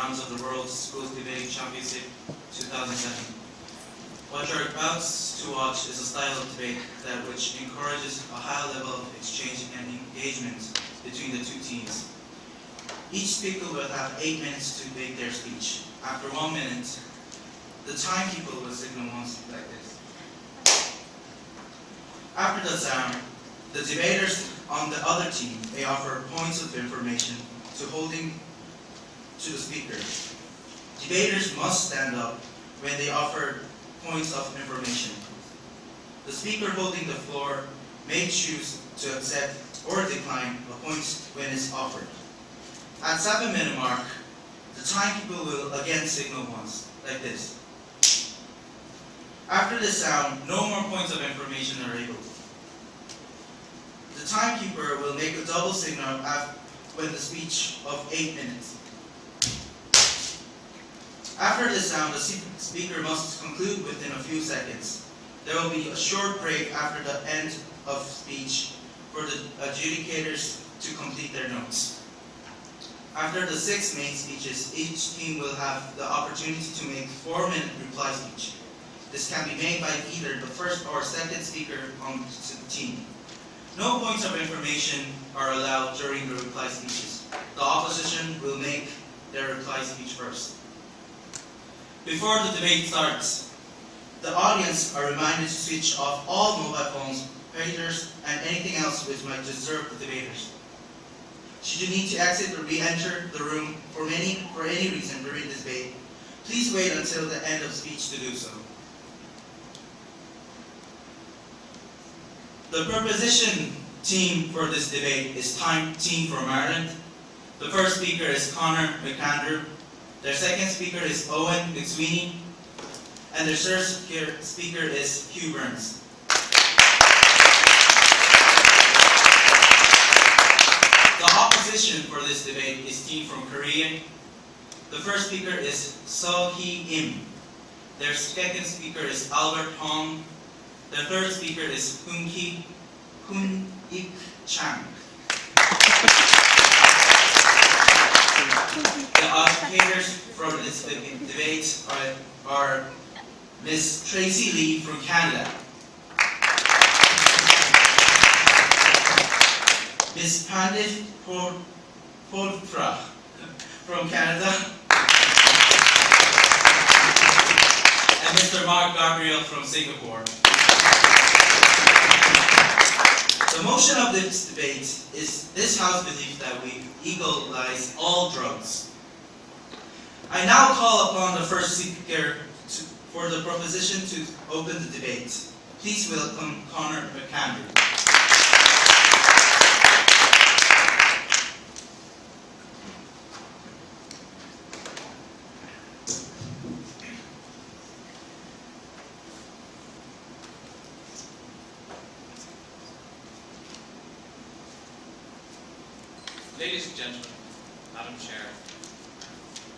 rounds of the World Schools Debating Championship 2007. What you're about to watch is a style of debate which encourages a high level of exchange and engagement between the two teams. Each speaker will have 8 minutes to make their speech. After 1 minute, the timekeeper will signal once like this. After the sound, the debaters on the other team may offer points of information to holding to the speaker. Debaters must stand up when they offer points of information. The speaker holding the floor may choose to accept or decline a point when it's offered. At 7-minute mark, the timekeeper will again signal once, like this. After this sound, no more points of information are able. The timekeeper will make a double signal when the speech of 8 minutes. After this sound, the speaker must conclude within a few seconds. There will be a short break after the end of speech for the adjudicators to complete their notes. After the 6 main speeches, each team will have the opportunity to make 4-minute reply speech. This can be made by either the first or second speaker on the team. No points of information are allowed during the reply speeches. The opposition will make their reply speech first. Before the debate starts, the audience are reminded to switch off all mobile phones, pagers, and anything else which might disturb the debaters. Should you need to exit or re-enter the room for any reason during this debate, please wait until the end of speech to do so. The proposition team for this debate is Team from Ireland. The first speaker is Conor McAndrew. Their second speaker is Owen McSweeney. And their third speaker is Hugh Burns. The opposition for this debate is team from Korea. The first speaker is So Hee Im. Their second speaker is Albert Hong. Their third speaker is Hun Ik Chang. The advocates for this debate are Ms. Tracy Lee from Canada, Ms. Pandit Podfra from Canada, and Mr. Mark Gabriel from Singapore. The motion of this debate is this House believes that we legalize all drugs. I now call upon the first speaker for the proposition to open the debate. Please welcome Conor McAndrew. Ladies and gentlemen, Madam Chair,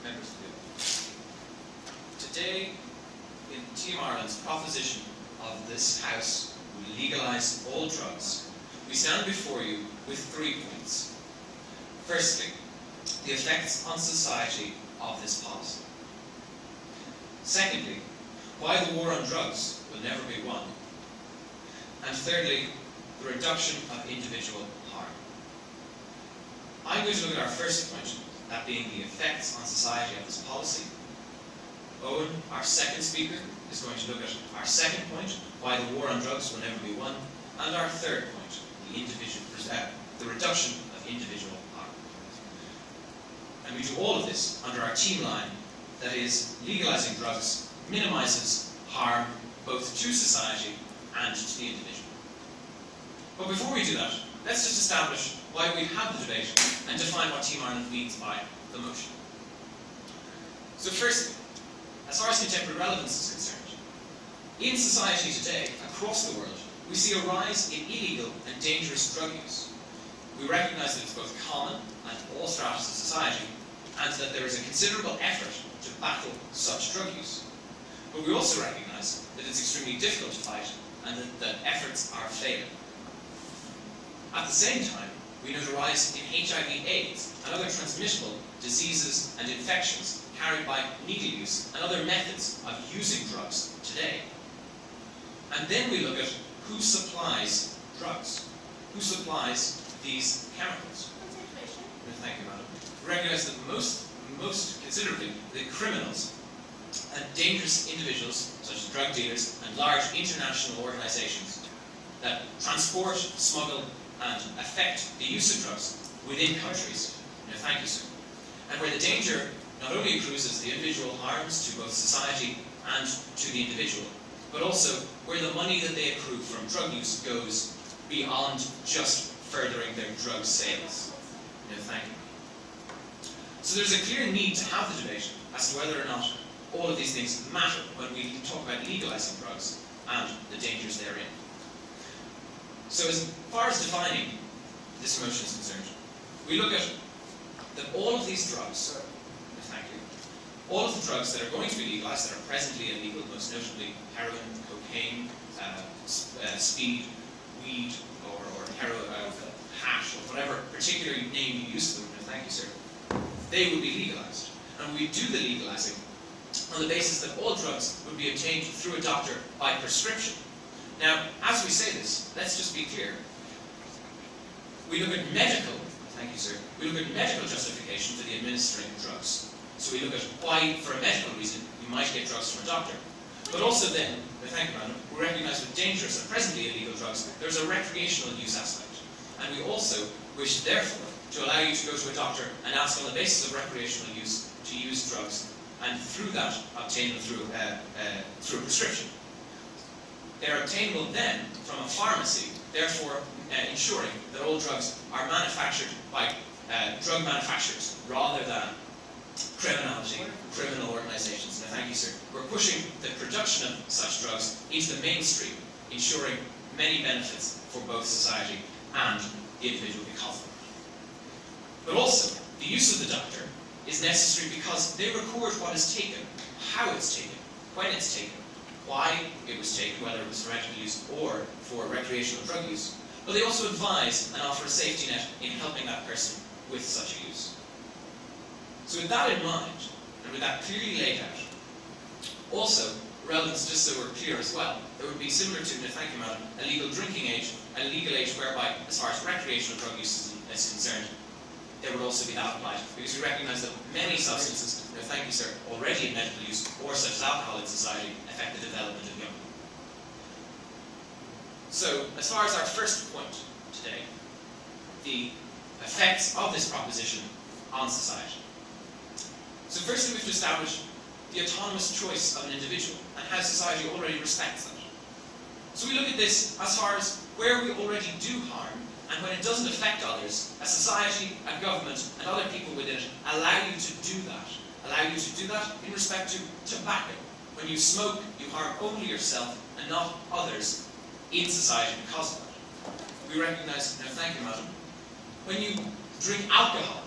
members of the today, in Team Ireland's proposition of this House, we legalise all drugs, we stand before you with 3 points. Firstly, the effects on society of this policy. Secondly, why the war on drugs will never be won. And thirdly, the reduction of individual harm. I'm going to look at our first point, that being the effects on society of this policy. Owen, our second speaker, is going to look at our second point, why the war on drugs will never be won, and our third point, the reduction of individual harm. And we do all of this under our team line, that is, legalising drugs minimises harm both to society and to the individual. But before we do that, let's just establish why we have the debate and define what Team Ireland means by the motion. So firstly, as far as contemporary relevance is concerned, in society today, across the world, we see a rise in illegal and dangerous drug use. We recognise that it's both common at all stratas of society, and that there is a considerable effort to battle such drug use. But we also recognise that it's extremely difficult to fight, and that efforts are failing. At the same time, we note a rise in HIV/AIDS and other transmissible diseases and infections carried by needle use and other methods of using drugs today. And then we look at who supplies drugs, who supplies these chemicals. Thank you, madam. We recognise that most considerably the criminals and dangerous individuals, such as drug dealers and large international organisations that transport, smuggle and affect the use of drugs within countries. Thank you, sir. And where the danger not only accrues as the individual harms to both society and to the individual, but also where the money that they accrue from drug use goes beyond just furthering their drug sales. Thank you. So there's a clear need to have the debate as to whether or not all of these things matter when we talk about legalising drugs and the dangers therein. So as far as defining this motion is concerned, we look at that all of these drugs, thank you, all of the drugs that are going to be legalised, that are presently illegal, most notably heroin, cocaine, speed, weed, or heroin, hash, or whatever particular name you use for them, thank you, sir, they would be legalised. And we do the legalising on the basis that all drugs would be obtained through a doctor by prescription. Now, as we say this, let's just be clear. We look at medical, thank you, sir, we look at medical justification for the administering of drugs. So we look at why, for a medical reason, you might get drugs from a doctor. But also then, thank you, madam, we recognise with dangerous and presently illegal drugs, there's a recreational use aspect. And we also wish, therefore, to allow you to go to a doctor and ask on the basis of recreational use to use drugs, and through that, obtain them through a prescription. They're obtainable then from a pharmacy, therefore ensuring that all drugs are manufactured by drug manufacturers rather than criminal organisations. Now, thank you, sir. We're pushing the production of such drugs into the mainstream, ensuring many benefits for both society and the individual because of it. But also, the use of the doctor is necessary because they record what is taken, how it's taken, when it's taken, why it was taken, whether it was for medical use or for recreational drug use. But they also advise and offer a safety net in helping that person with such a use. So with that in mind, and with that clearly laid out, also, relevance, just so we're clear as well, there would be similar to, thank you, madam, a legal drinking age, a legal age whereby, as far as recreational drug use is concerned, there would also be that applied, because we recognise that many substances, thank you, sir, already in medical use, or such as alcohol in society, affect the development of young. So, as far as our first point today, the effects of this proposition on society. So firstly, we have to establish the autonomous choice of an individual, and how society already respects that. So we look at this as far as where we already do harm, and when it doesn't affect others, a society, a government, and other people within it allow you to do that. Allow you to do that in respect to tobacco. When you smoke, you harm only yourself and not others in society because of that. We recognise, now thank you, madam, when you drink alcohol,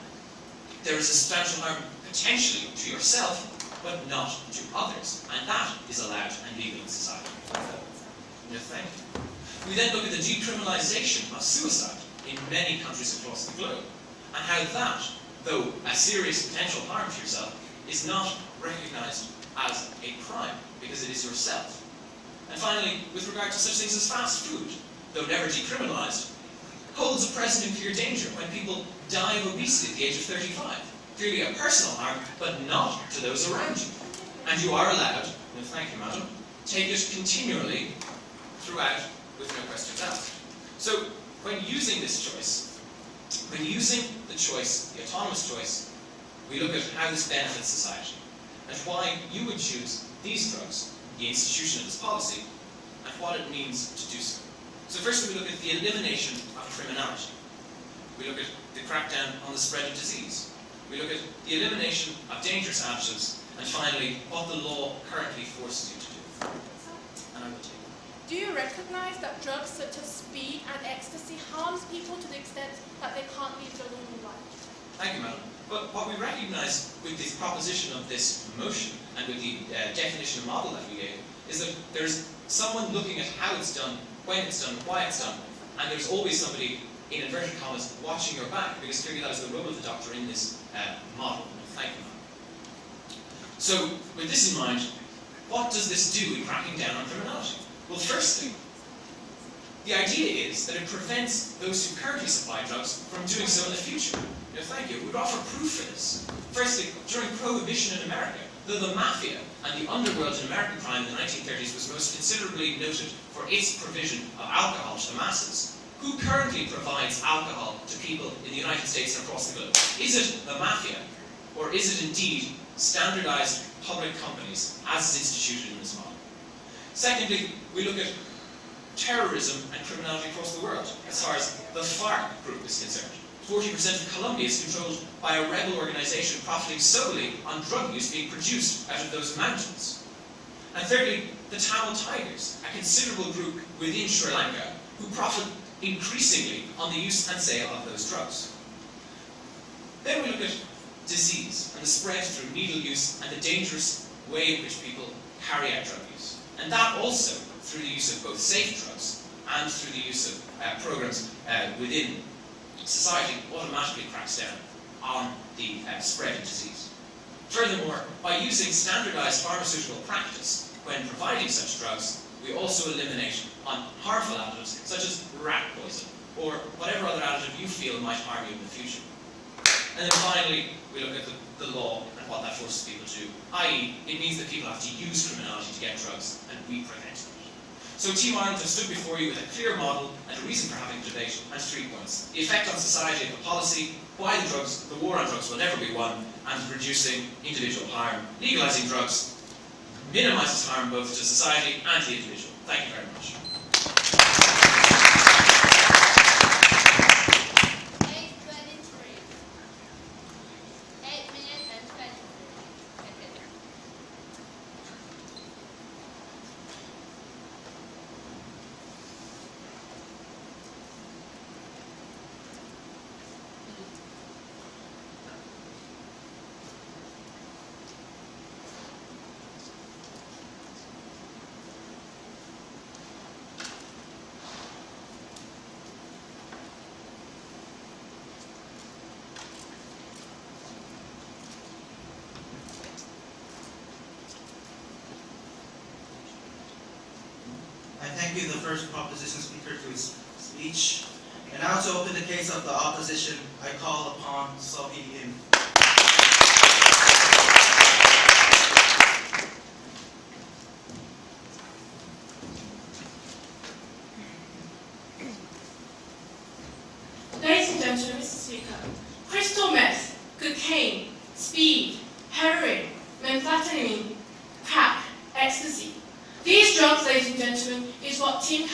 there is a substantial harm potentially to yourself, but not to others. And that is allowed and legal in society. No, thank you. We then look at the decriminalisation of suicide in many countries across the globe, and how that, though a serious potential harm to yourself, is not recognised as a crime, because it is yourself. And finally, with regard to such things as fast food, though never decriminalised, holds a present and clear danger when people die of obesity at the age of 35. Clearly a personal harm, but not to those around you. And you are allowed, and thank you, madam, take it continually throughout with no questions asked. So, when using this choice, when using the choice, the autonomous choice, we look at how this benefits society, and why you would choose these drugs, the institution of this policy, and what it means to do so. So firstly, we look at the elimination of criminality. We look at the crackdown on the spread of disease. We look at the elimination of dangerous additives, and finally, what the law currently forces you to do. And I will take it. Do you recognise that drugs such as speed and ecstasy harms people to the extent that they can't leave their normal life? Thank you, madam. But what we recognise with the proposition of this motion, and with the definition and model that we gave, is that there's someone looking at how it's done, when it's done, why it's done, and there's always somebody, in inverted commas, watching your back, because clearly that is the role of the doctor in this model. Thank you, madam. So, with this in mind, what does this do in cracking down on criminality? Well, firstly, the idea is that it prevents those who currently supply drugs from doing so in the future. Thank you. We'd offer proof for this. Firstly, during Prohibition in America, the mafia and the underworld in American crime in the 1930s was most considerably noted for its provision of alcohol to the masses. Who currently provides alcohol to people in the United States and across the globe? Is it the mafia, or is it indeed standardized public companies as is instituted in this model? Secondly, we look at terrorism and criminality across the world as far as the FARC group is concerned. 40% of Colombia is controlled by a rebel organization profiting solely on drug use being produced out of those mountains. And thirdly, the Tamil Tigers, a considerable group within Sri Lanka who profit increasingly on the use and sale of those drugs. Then we look at disease and the spread through needle use and the dangerous way in which people carry out drug use. And that also through the use of both safe drugs and through the use of programs within society automatically cracks down on the spread of disease. Furthermore, by using standardized pharmaceutical practice when providing such drugs, we also eliminate on harmful additives such as rat poison or whatever other additive you feel might harm you in the future. And then finally, we look at the law and what that forces people to do, i.e. it means that people have to use criminality to get drugs, and we prevent it. So Team Ireland have stood before you with a clear model and a reason for having a debate, and 3 points. The effect on society of the policy, why the war on drugs will never be won, and reducing individual harm. Legalising drugs minimises harm both to society and to the individual. Thank you very much. 8:23. 8 minutes and 23 seconds. I thank you, the first proposition speaker, to his speech. And now to open the case of the opposition, I call upon Sophie Im. Ladies and gentlemen, Mr. Speaker, crystal meth, cocaine, speed, heroin, methamphetamine, crack, ecstasy. These drugs, ladies and gentlemen, is what Team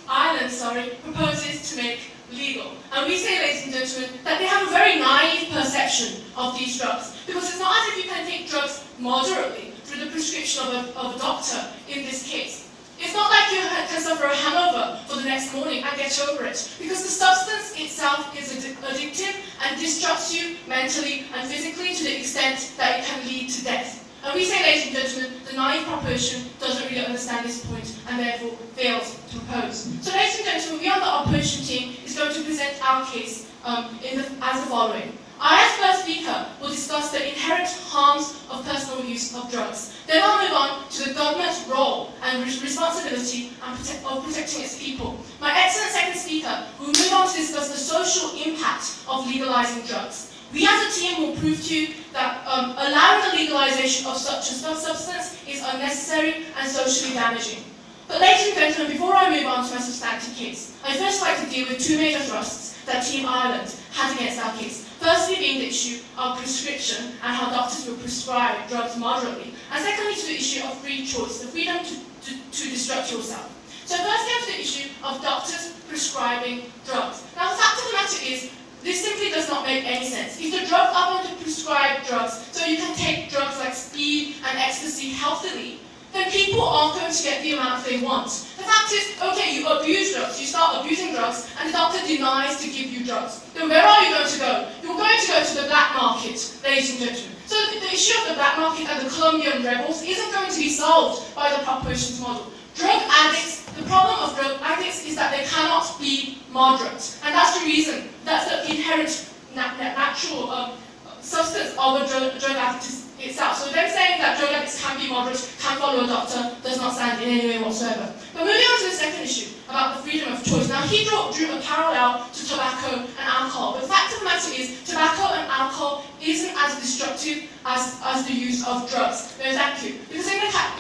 Ireland, proposes to make legal. And we say, ladies and gentlemen, that they have a very naive perception of these drugs. Because it's not as if you can take drugs moderately through the prescription of a doctor in this case. It's not like you can suffer a hangover for the next morning and get over it. Because the substance itself is addictive and disrupts you mentally and physically to the extent that it can lead to death. And we say, ladies and gentlemen, the naive proposition doesn't really understand this point and therefore fails to propose. So, ladies and gentlemen, we on the opposition team is going to present our case as the following. I, as first speaker, will discuss the inherent harms of personal use of drugs. Then I'll move on to the government's role and responsibility of protecting its people. My excellent second speaker will move on to discuss the social impact of legalizing drugs. We as a team will prove to you that allowing the legalization of such a substance is unnecessary and socially damaging. But ladies and gentlemen, before I move on to my substantive case, I'd first like to deal with 2 major thrusts that Team Ireland had against our case. Firstly being the issue of prescription and how doctors will prescribe drugs moderately. And secondly to the issue of free choice, the freedom to destruct yourself. So firstly to the issue of doctors prescribing drugs. Now the fact of the matter is, this simply does not make any sense. If the drugs are going to prescribe drugs, so you can take drugs like speed and ecstasy healthily, then people aren't going to get the amount they want. The fact is, okay, you abuse drugs, you start abusing drugs, and the doctor denies to give you drugs. Then where are you going to go? You're going to go to the black market, ladies and gentlemen. So the issue of the black market and the Colombian rebels isn't going to be solved by the propositions model. Drug addicts, the problem of drug addicts is that they cannot be moderate. And that's the reason, that's the inherent natural substance of a drug addict itself. So them saying that drug addicts can be moderate, can follow a doctor, does not stand in any way whatsoever. But moving on to the second issue, about the freedom of choice. Now, he drew a parallel to tobacco and alcohol. But the fact of the matter is, tobacco and alcohol isn't as destructive as the use of drugs. No, thank you. Because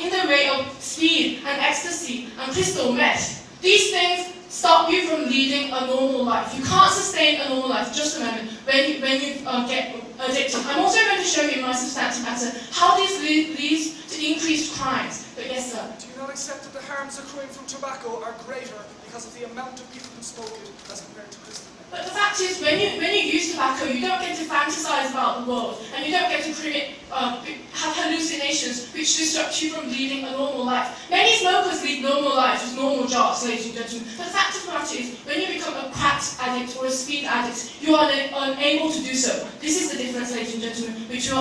in the way of speed and ecstasy and crystal meth, these things stop you from leading a normal life. You can't sustain a normal life, just a moment, when you get addicted. I'm also going to show you in my substantive matter how this leads to increased crimes. But yes, sir. Do you not accept that the harms accruing from tobacco are greater because of the amount of people who smoke it as compared to crystal meth? But the fact is, when you use tobacco, you don't get to fantasize about the world, and you don't get to have hallucinations which disrupt you from leading a normal life. Many smokers lead normal lives with normal jobs, ladies and gentlemen. But the fact of the matter is, when you become a crack addict or a speed addict, you are unable to do so. This is the difference, ladies and gentlemen, which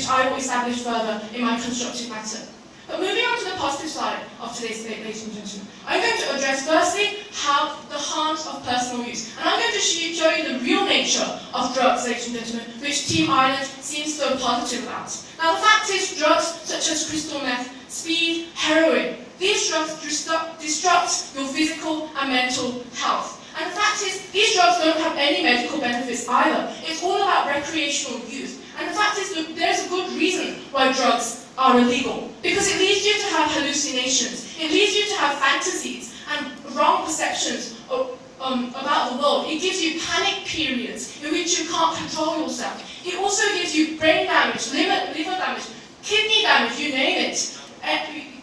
I will establish further in my constructive matter. But moving on to the positive side of today's debate, ladies and gentlemen, I'm going to address firstly how the harms of personal use. And I'm going to show you the real nature of drugs, ladies and gentlemen, which Team Ireland seems so positive about. Now the fact is, drugs such as crystal meth, speed, heroin, these drugs disrupt your physical and mental health. And the fact is, these drugs don't have any medical benefits either. It's all about recreational use. And the fact is, there's a good reason why drugs are illegal. Because it leads you to have hallucinations. It leads you to have fantasies and wrong perceptions about the world. It gives you panic periods in which you can't control yourself. It also gives you brain damage, liver damage, kidney damage, you name it.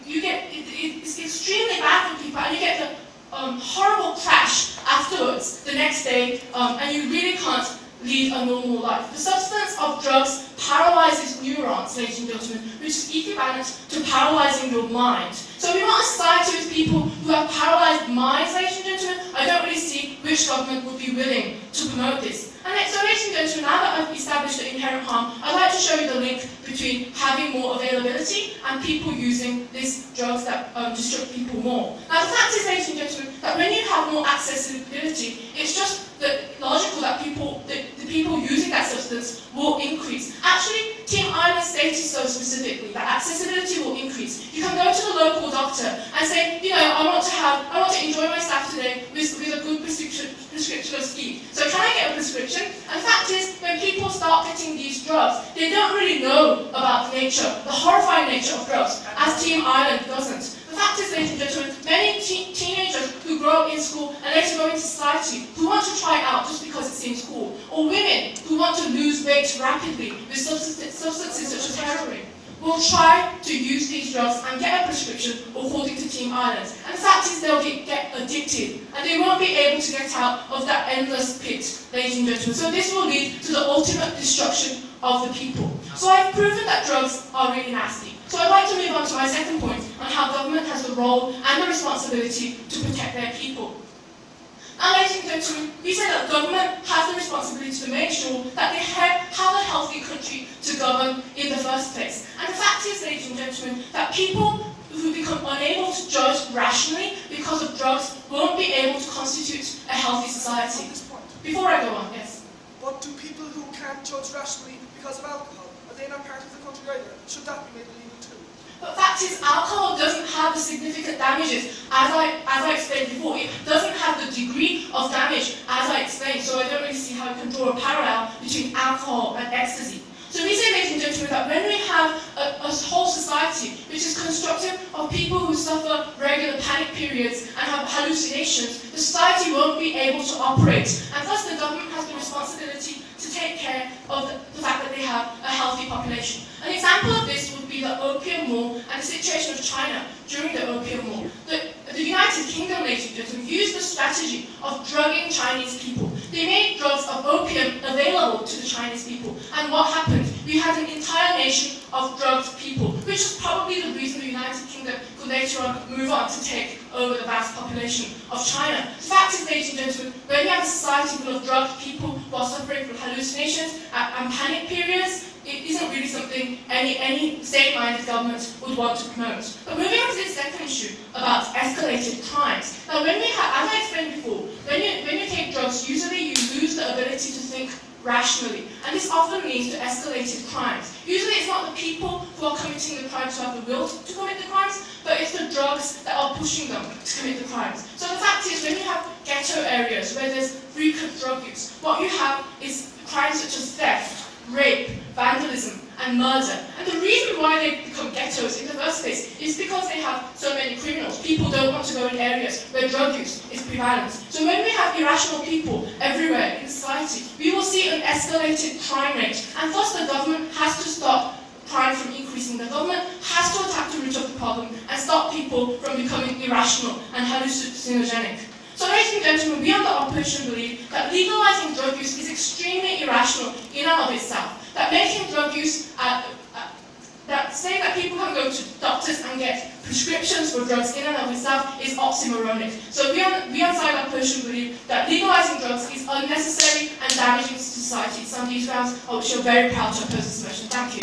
It's extremely bad for people, and you get the horrible crash afterwards the next day, and you really can't lead a normal life. The substance of drugs paralyzes neurons, ladies and gentlemen, which is equivalent to paralyzing your mind. So we want a society with people who have paralyzed minds, ladies and gentlemen. I don't really see which government would be willing to promote this. And so, ladies and gentlemen, now that I've established the inherent harm, I'd like to show you the link between having more availability and people using these drugs that disrupt people more. Now, the fact is, ladies and gentlemen, that when you have more accessibility, it's just logical that the people using that substance will increase. Actually, Team Ireland stated so specifically that accessibility will increase. You can go to the local doctor and say, you know, I want to enjoy myself today with a good prescription of speed. So can I get a prescription? And the fact is, when people start getting these drugs, they don't really know about the horrifying nature of drugs, as Team Ireland doesn't. The fact is, ladies and gentlemen, many teenagers who grow up in school and later go into society, who want to try it out just because it seems cool, or women who want to lose weight rapidly with substances such as heroin, will try to use these drugs and get a prescription according to Team Ireland. And the fact is, they'll get addicted, and they won't be able to get out of that endless pit, ladies and gentlemen. So this will lead to the ultimate destruction of the people. So I've proven that drugs are really nasty. So I'd like to move on to my second point on how government has the role and the responsibility to protect their people. Now, ladies and gentlemen, we say that government has the responsibility to make sure that they have a healthy country to govern in the first place. And the fact is, ladies and gentlemen, that people who become unable to judge rationally because of drugs won't be able to constitute a healthy society. At this point, Before I go on, yes. but do people who can't judge rationally because of alcohol, are they not part of the country either? Should that be made illegal too? But the fact is, alcohol doesn't have the significant damages, as I explained before. It doesn't have the degree of damage, as I explained, so I don't really see how we can draw a parallel between alcohol and ecstasy. So we say, ladies and gentlemen, that when we have a whole society which is constructed of people who suffer regular panic periods and have hallucinations, the society won't be able to operate. And thus the government has the responsibility to take care of the fact that they have a healthy population. An example of this would be the Opium War and the situation of China during the Opium War. The United Kingdom, ladies and gentlemen, used the strategy of drugging Chinese people. They made drugs of opium available to the Chinese people. And what happened? We had an entire nation of drugged people, which is probably the reason the United Kingdom could later on move on to take over the vast population of China. The fact is, ladies and gentlemen, when you have a society full of drugged people who are suffering from hallucinations and panic periods, it isn't really something any state-minded government would want to promote. But moving on to the second issue about escalated crimes. Now, when we have, as I explained before, when you take drugs, usually you lose the ability to think rationally, and this often leads to escalated crimes. Usually it's not the people who are committing the crimes who have the will to commit the crimes, but it's the drugs that are pushing them to commit the crimes. So the fact is, when you have ghetto areas where there's frequent drug use, what you have is crimes such as theft, rape, vandalism, and murder. And the reason why they become ghettos in the first place is because they have so many criminals. People don't want to go in areas where drug use is prevalent. So when we have irrational people everywhere in society, we will see an escalated crime rate, and thus the government has to stop crime from increasing. The government has to attack the root of the problem and stop people from becoming irrational and hallucinogenic. So ladies and gentlemen, we on the opposition believe that legalizing drug use is extremely irrational in and of itself. That making drug use, that saying that people can go to doctors and get prescriptions for drugs in and of itself is oxymoronic. So we on side opposition believe that legalizing drugs is unnecessary and damaging to society. It's on these grounds on which we're very proud to oppose this motion. Thank you.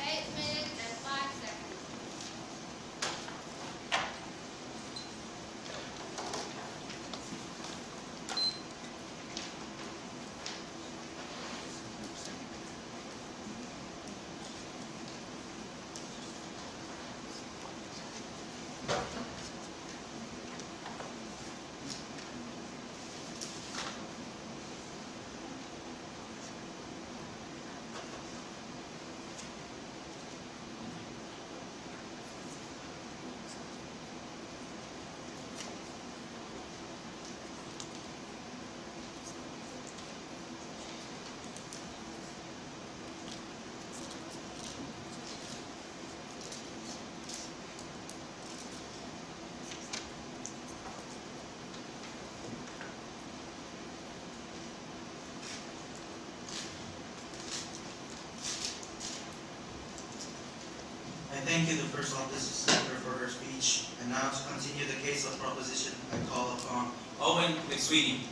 8 minutes and 5 seconds. I thank you, the first opposition speaker, for her speech. And now to continue the case of proposition, I call upon Owen McSweeney.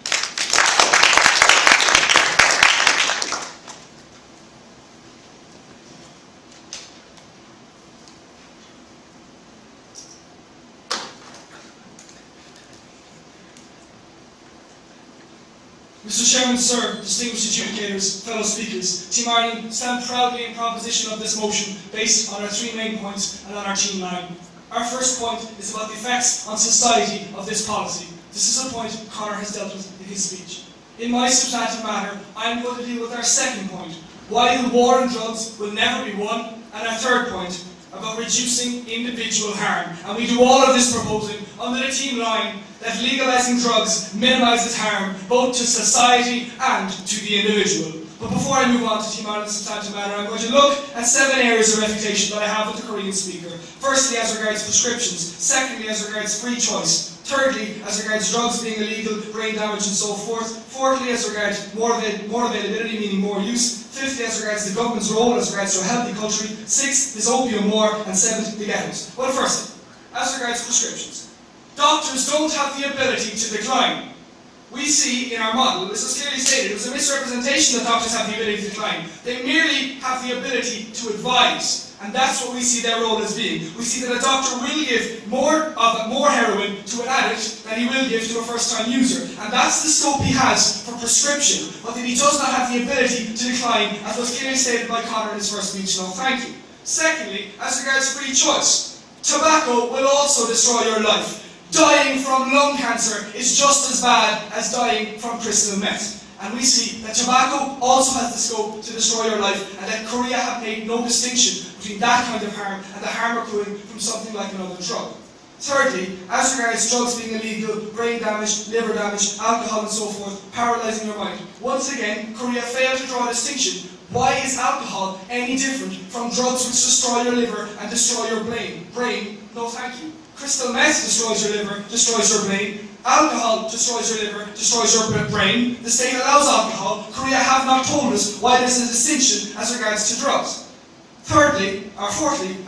Mr. Chairman, sir, distinguished adjudicators, fellow speakers, Team Ireland stand proudly in proposition of this motion based on our three main points and on our team line. Our first point is about the effects on society of this policy. This is a point Conor has dealt with in his speech. In my substantive matter, I am going to deal with our second point, why the war on drugs will never be won, and our third point, about reducing individual harm. And we do all of this proposing under the team line that legalising drugs minimises harm both to society and to the individual. But before I move on to Team Ireland's substantive matter, I'm going to look at 7 areas of refutation that I have with the Korean speaker. Firstly, as regards prescriptions. Secondly, as regards free choice. Thirdly, as regards drugs being illegal, brain damage and so forth. Fourthly, as regards more availability, meaning more use. Fifthly, as regards the government's role as regards to a healthy country. Sixth, is opium war. And seventh, the ghettos. Well, firstly, as regards prescriptions. Doctors don't have the ability to decline. We see in our model, this is clearly stated, it was a misrepresentation that doctors have the ability to decline. They merely have the ability to advise. And that's what we see their role as being. We see that a doctor will give more heroin to an addict than he will give to a first-time user. And that's the scope he has for prescription, but that he does not have the ability to decline, as was clearly stated by Conor in his first speech. No, thank you. Secondly, as regards free choice, tobacco will also destroy your life. Dying from lung cancer is just as bad as dying from crystal meth. And we see that tobacco also has the scope to destroy your life, and that Korea have made no distinction between that kind of harm and the harm accruing from something like another drug. Thirdly, as regards drugs being illegal, brain damage, liver damage, alcohol and so forth, paralysing your mind. Once again, Korea failed to draw a distinction. Why is alcohol any different from drugs which destroy your liver and destroy your brain? No thank you. Crystal meth destroys your liver, destroys your brain. Alcohol destroys your liver, destroys your brain. The state allows alcohol. Korea have not told us why there's a distinction as regards to drugs. Fourthly,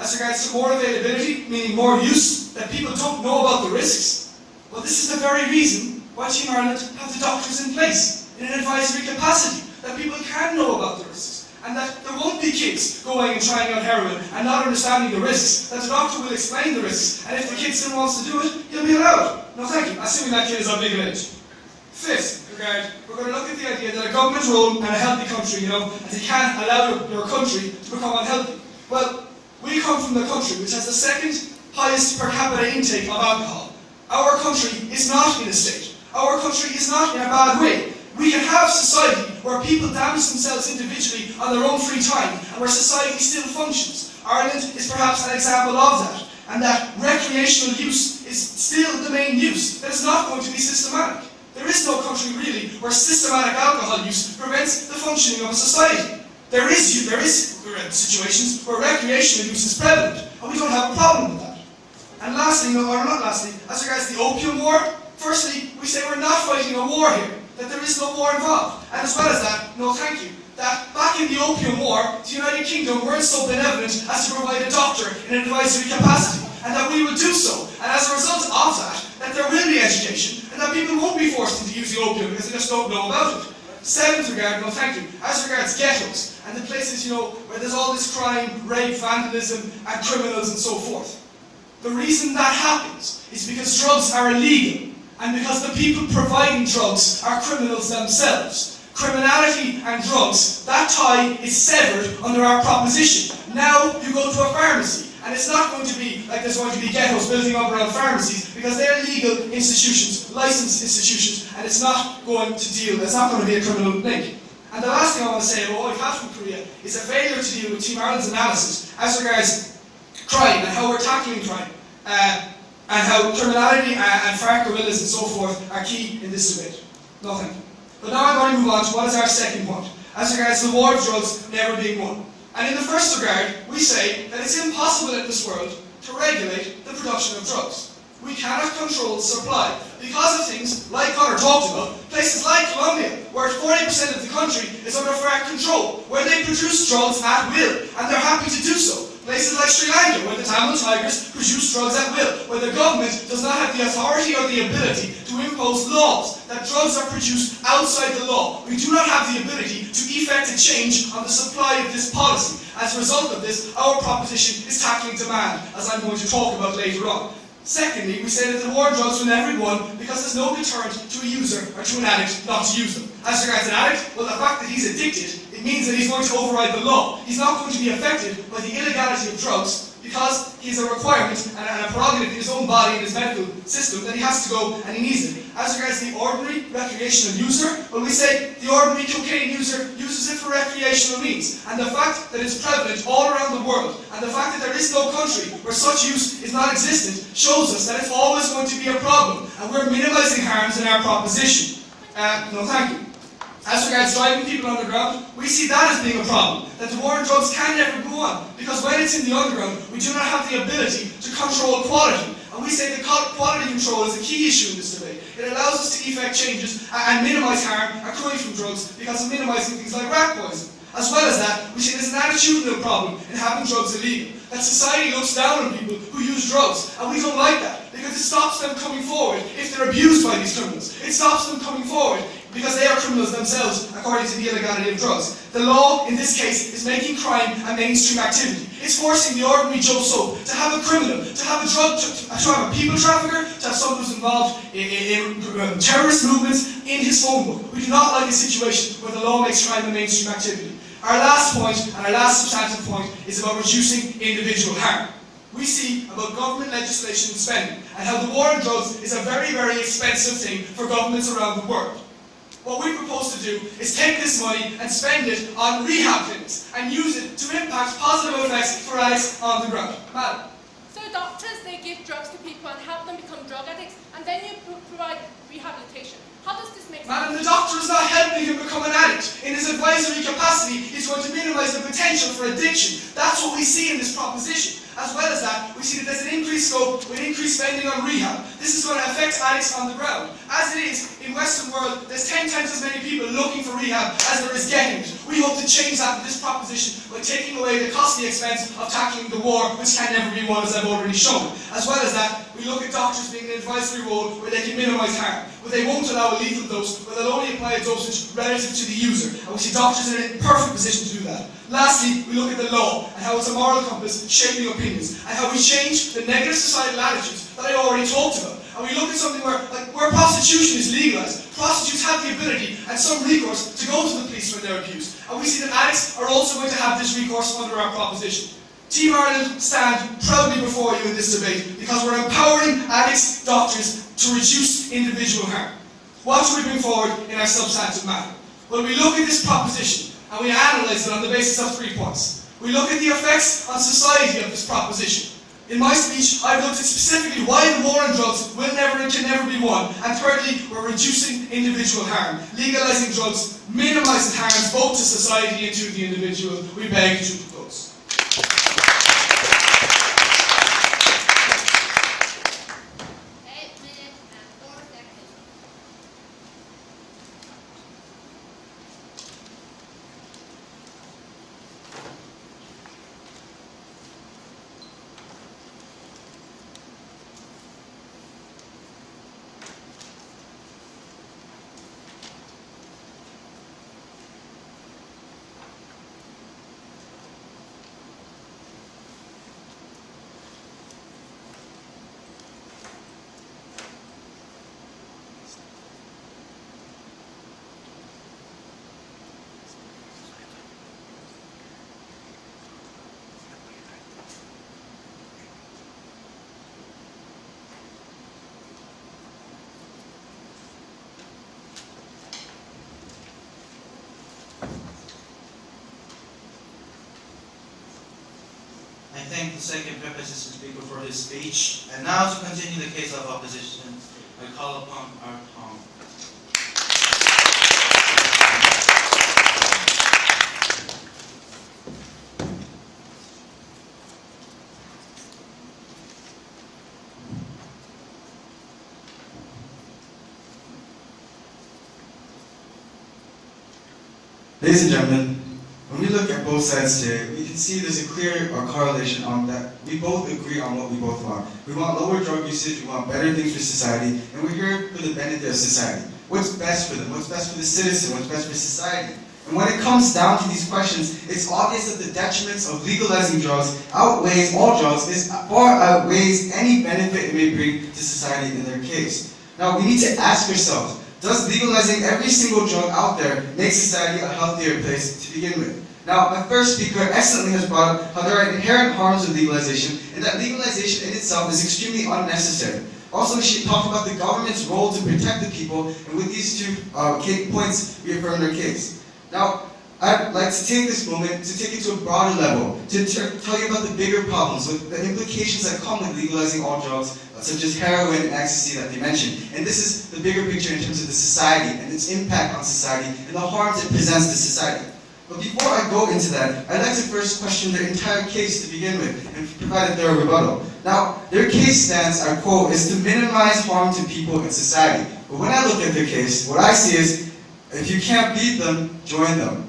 as regards to more availability, meaning more use, that people don't know about the risks. Well, this is the very reason why Team Ireland have the doctors in place, in an advisory capacity, that people can know about the risks. And that there won't be kids going and trying out heroin and not understanding the risks, that the doctor will explain the risks, and if the kid still wants to do it, he'll be allowed. No, thank you. Assuming that kid is of legal age. Fifth regard, we're going to look at the idea that a government role and a healthy country, as you can't allow your country to become unhealthy. Well, we come from the country which has the second highest per capita intake of alcohol. Our country is not in a state. Our country is not in a bad way. We can have society where people damage themselves individually on their own free time and where society still functions. Ireland is perhaps an example of that, and that recreational use is still the main use. That is not going to be systematic. There is no country really where systematic alcohol use prevents the functioning of a society. There is situations where recreational use is prevalent, and we don't have a problem with that. And lastly, or not lastly, as regards the opium war, firstly, we say we're not fighting a war here, that there is no war involved. And as well as that, no thank you, that back in the opium war, the United Kingdom weren't so benevolent as to provide a doctor in an advisory capacity, and that we will do so. And as a result of that there will be education, and that people won't be forced into using opium because they just don't know about it. Seventh regard, no thank you, as regards ghettos, and the places, where there's all this crime, rape, vandalism, and criminals and so forth. The reason that happens is because drugs are illegal, and because the people providing drugs are criminals themselves. Criminality and drugs, that tie is severed under our proposition. Now you go to a pharmacy, and it's not going to be like there's going to be ghettos building up around pharmacies, because they're legal institutions, licensed institutions, and it's not going to be a criminal link. And the last thing I want to say about what we've had from Korea is a failure to deal with Team Ireland's analysis as regards crime and how we're tackling crime, and how criminality and farcavillas and so forth are key in this debate. No thank you. But now I'm going to move on to what is our second point, as regards the war of drugs never being won. And in the first regard, we say that it's impossible in this world to regulate the production of drugs. We cannot control the supply because of things like Connor talked about, places like Colombia, where 40% of the country is under FARC control, where they produce drugs at will, and they're happy to do so. Places like Sri Lanka, where the Tamil Tigers produce drugs at will, where the government does not have the authority or the ability to impose laws, that drugs are produced outside the law. We do not have the ability to effect a change on the supply of this policy. As a result of this, our proposition is tackling demand, as I'm going to talk about later on. Secondly, we say that the war on drugs will never be won because there's no deterrent to a user or to an addict not to use them. As regards an addict, well, the fact that he's addicted, it means that he's going to override the law. He's not going to be affected by the illegality of drugs because he's a requirement and a prerogative in his own body and his medical system that he has to go and he needs it. As regards the ordinary recreational user, well, we say the ordinary cocaine user uses it for recreational means. And the fact that it's prevalent all around the world, and the fact that there is no country where such use is not existent, shows us that it's always going to be a problem, and we're minimising harms in our proposition. No thank you. As regards driving people underground, we see that as being a problem, that the war on drugs can never go on, because when it's in the underground, we do not have the ability to control quality. And we say that quality control is a key issue in this debate. It allows us to effect changes and minimise harm accruing from drugs because of minimising things like rat poison. As well as that, we see there's an attitudinal problem in having drugs illegal. That society looks down on people who use drugs, and we don't like that, because it stops them coming forward if they're abused by these criminals. It stops them coming forward because they are criminals themselves, according to the illegality of drugs. The law, in this case, is making crime a mainstream activity. It's forcing the ordinary Joe So to have a criminal, to have a drug, to have a people trafficker, to have someone who's involved in terrorist movements in his phone book. We do not like a situation where the law makes crime a mainstream activity. Our last point, and our last substantive point, is about reducing individual harm. We see about government legislation and spending, and how the war on drugs is a very, very expensive thing for governments around the world. What we propose to do is take this money and spend it on rehab clinics, and use it to impact positive effects for addicts on the ground. Madam. So doctors, they give drugs to people and help them become drug addicts, and then you provide rehabilitation. How does this make sense? Madam, the doctor is not helping him become an addict. In his advisory capacity, he's going to minimise the potential for addiction. That's what we see in this proposition. As well as that, we see that there's an increased scope with increased spending on rehab. This is going to affect addicts on the ground. As it is, in Western world, there's 10 times as many people looking for rehab as there is getting it. We hope to change that with this proposition by taking away the costly expense of tackling the war, which can never be won, as I've already shown. As well as that, we look at doctors being in an advisory role where they can minimise harm, where they won't allow a lethal dose, where they'll only apply a dosage relative to the user. And we see doctors in a perfect position to do that. Lastly, we look at the law and how it's a moral compass shaping opinions, and how we change the negative societal attitudes that I already talked about. and we look at something where prostitution is legalized, prostitutes have the ability and some recourse to go to the police when they're abused. And we see that addicts are also going to have this recourse under our proposition. Team Ireland stand proudly before you in this debate because we're empowering addicts, doctors to reduce individual harm. What do we bring forward in our substantive matter? Well, we look at this proposition and we analyse it on the basis of 3 points. We look at the effects on society of this proposition. In my speech, I've looked at specifically why the war on drugs will never and can never be won. And thirdly, we're reducing individual harm. Legalising drugs minimises harms both to society and to the individual. We beg to propose. 8 minutes and 4 seconds. I thank the second preposition speaker for his speech. And now to continue the case of opposition, I call upon our Tom. Ladies and gentlemen, when we look at both sides today, we can see there's a clear correlation on that. We both agree on what we both want. We want lower drug usage, we want better things for society, and we're here for the benefit of society. What's best for them? What's best for the citizen? What's best for society? And when it comes down to these questions, it's obvious that the detriments of legalizing drugs outweighs all drugs, far outweighs any benefit it may bring to society in their case. Now, we need to ask ourselves, does legalizing every single drug out there make society a healthier place to begin with? Now, my first speaker excellently has brought up how there are inherent harms of legalization, and that legalization in itself is extremely unnecessary. Also, she talked about the government's role to protect the people, and with these 2 points, we affirm their case. Now, I'd like to take this moment to take it to a broader level, to tell you about the bigger problems, with the implications that come with legalizing all drugs, such as heroin and ecstasy that they mentioned. And this is the bigger picture in terms of the society and its impact on society and the harms it presents to society. But before I go into that, I'd like to first question their entire case to begin with and provide a thorough rebuttal. Now, their case stance, I quote, is to minimize harm to people and society. But when I look at their case, what I see is, if you can't beat them, join them.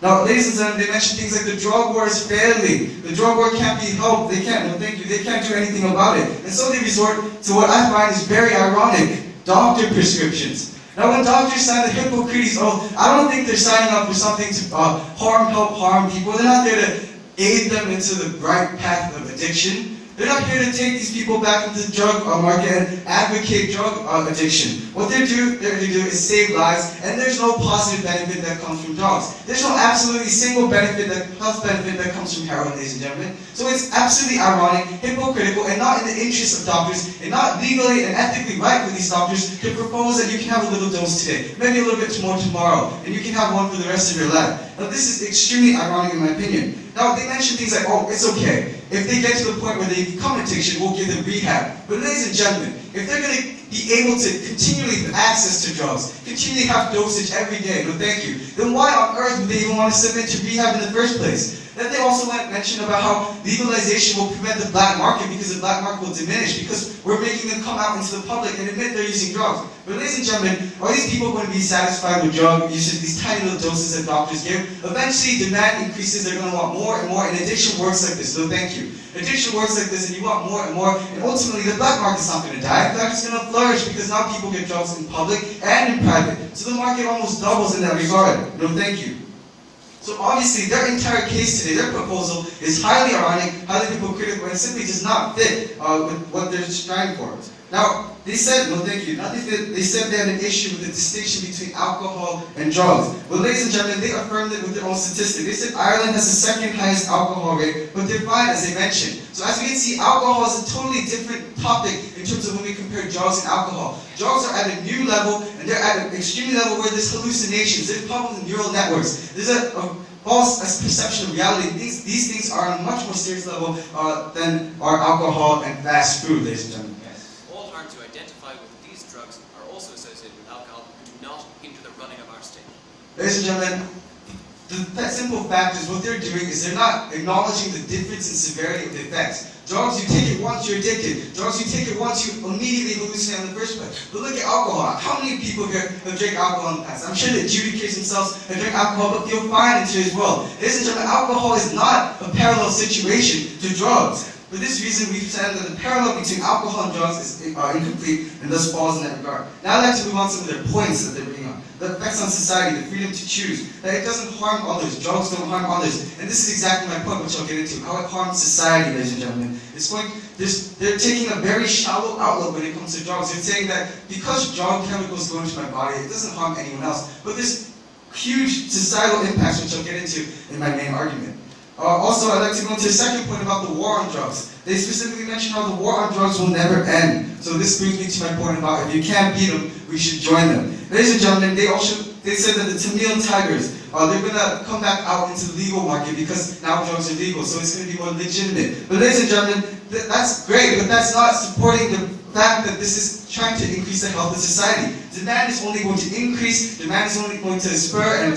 Now, ladies and gentlemen, they mentioned things like the drug war is failing. The drug war can't be helped. They can't, no thank you, they can't do anything about it. And so they resort to what I find is very ironic, doctor prescriptions. Now, when doctors sign the Hippocrates oath, I don't think they're signing up for something to help harm people. They're not there to aid them into the right path of addiction. They're not here to take these people back into the drug market and advocate drug addiction. What they're there to do is save lives, and there's no positive benefit that comes from drugs. There's no absolutely single health benefit that comes from heroin, ladies and gentlemen. So it's absolutely ironic, hypocritical, and not in the interest of doctors, and not legally and ethically right for these doctors to propose that you can have a little dose today, maybe a little bit more tomorrow, and you can have one for the rest of your life. Now, this is extremely ironic in my opinion. Now, they mention things like, oh, it's okay. If they get to the point where they become addiction, we'll give them rehab. But ladies and gentlemen, if they're going to be able to continually have access to drugs, continually have dosage every day, no thank you, then why on earth would they even want to submit to rehab in the first place? Then they also mention about how legalization will prevent the black market because the black market will diminish because we're making them come out into the public and admit they're using drugs. But ladies and gentlemen, are these people going to be satisfied with drug usage, these tiny little doses that doctors give? Eventually, demand increases, they're going to want more and more, and addiction works like this, no thank you. Addiction works like this, and you want more and more, and ultimately the black market's not going to die. In fact, it's going to flourish because now people get drugs in public and in private. So the market almost doubles in that regard. No thank you. So obviously, their entire case today, their proposal is highly ironic, highly hypocritical, and simply does not fit with what they're striving for. Now, They said, no thank you, they said they had an issue with the distinction between alcohol and drugs. Well, ladies and gentlemen, they affirmed it with their own statistic. They said Ireland has the second highest alcohol rate, but they're fine, as they mentioned. So as we can see, alcohol is a totally different topic in terms of when we compare drugs and alcohol. Drugs are at a new level, and they're at an extreme level where there's hallucinations, there's problems in neural networks, there's a false perception of reality. These things are on a much more serious level than our alcohol and fast food, ladies and gentlemen. All harms you identify with these drugs are also associated with alcohol and do not hinder the running of our state. Ladies and gentlemen, the simple fact is what they're doing is they're not acknowledging the difference in severity of the effects. Drugs, you take it once, you're addicted. Drugs, you take it once, you immediately hallucinate in the first place. But look at alcohol. How many people here have drank alcohol in the past? I'm sure that adjudicates themselves and drink alcohol, but feel fine into it as well. Ladies and gentlemen, alcohol is not a parallel situation to drugs. For this reason, we've said that the parallel between alcohol and drugs is incomplete and thus falls in that regard. Now I'd like to move on to some of their points that they're bringing on. The effects on society, the freedom to choose, that it doesn't harm others, drugs don't harm others. And this is exactly my point, which I'll get into, how it harms society, ladies and gentlemen. They're taking a very shallow outlook when it comes to drugs. They're saying that because drug chemicals go into my body, it doesn't harm anyone else. But there's huge societal impacts, which I'll get into in my main argument. Also, I'd like to go into the second point about the war on drugs. They specifically mention how the war on drugs will never end. So this brings me to my point about if you can't beat them, we should join them. Ladies and gentlemen, they said that the Tamil Tigers, they're going to come back out into the legal market because now drugs are legal, so it's going to be more legitimate. But ladies and gentlemen, that's great, but that's not supporting the fact that this is trying to increase the health of society. Demand is only going to increase, demand is only going to spur and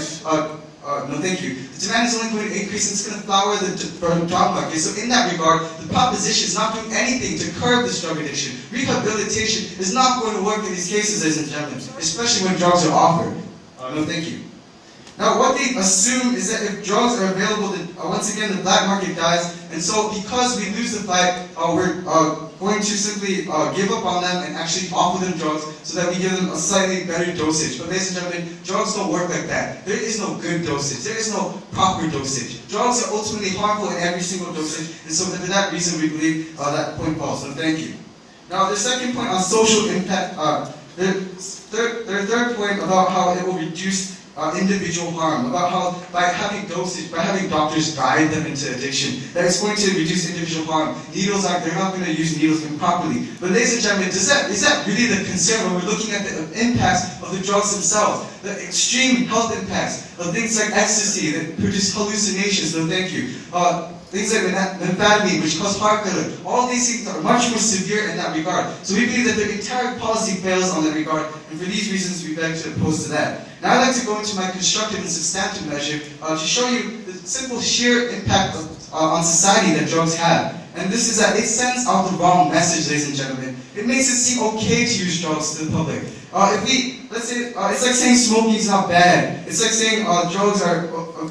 no, thank you. The demand is only going to increase and it's going to flower the job market. So in that regard, the proposition is not doing anything to curb this drug addiction. Rehabilitation is not going to work in these cases, ladies and gentlemen, especially when drugs are offered. No, thank you. Now, what they assume is that if drugs are available, then, once again, the black market dies. And so, because we lose the fight, we're going to simply give up on them and actually offer them drugs so that we give them a slightly better dosage. But ladies and gentlemen, drugs don't work like that. There is no good dosage. There is no proper dosage. Drugs are ultimately harmful in every single dosage. And so, for that reason, we believe that point falls. So, thank you. Now, the second point on social impact, their third point about how it will reduce individual harm, about how by having doctors guide them into addiction, that it's going to reduce individual harm. Needles they're not going to use needles improperly. But ladies and gentlemen, is that really the concern when we're looking at the impacts of the drugs themselves? The extreme health impacts of things like ecstasy that produce hallucinations, no thank you. Things like amphetamine, which cause heart failure. All these things are much more severe in that regard. So we believe that the entire policy fails on that regard, and for these reasons we beg to oppose to that. Now I'd like to go into my constructive and substantive measure to show you the simple sheer impact on society that drugs have. And this is that it sends out the wrong message, ladies and gentlemen. It makes it seem okay to use drugs to the public. Let's say, it's like saying smoking is not bad. It's like saying drugs are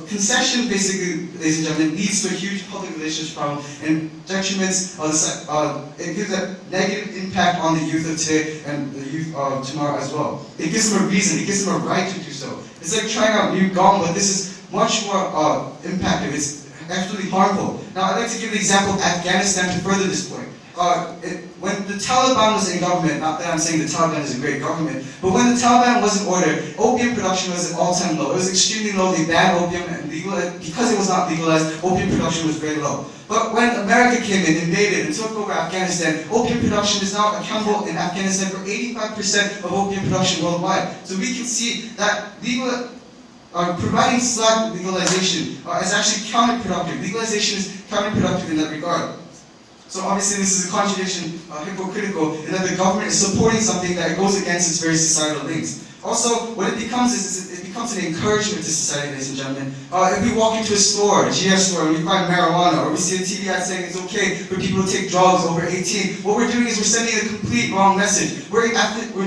concession, basically, ladies and gentlemen, leads to a huge public relations problem and detriments. It gives a negative impact on the youth of today and the youth of tomorrow as well. It gives them a reason, it gives them a right to do so. It's like trying out new gum, but this is much more impactful. It's absolutely harmful. Now, I'd like to give the example of Afghanistan to further this point. When the Taliban was in government, not that I'm saying the Taliban is a great government, but when the Taliban was in order, opium production was at all-time low. It was extremely low. They banned opium and because it was not legalized, opium production was very low. But when America came in, invaded, and took over Afghanistan, opium production is now accountable in Afghanistan for 85% of opium production worldwide. So we can see that providing slack legalization is actually counterproductive. Legalization is counterproductive in that regard. So obviously this is a contradiction, hypocritical, in that the government is supporting something that goes against its very societal links. Also, what it becomes is it becomes an encouragement to society, ladies and gentlemen. If we walk into a store, a GF store, and we find marijuana, or we see a TV ad saying it's okay for people to take drugs over 18, what we're doing is we're sending a complete wrong message. We're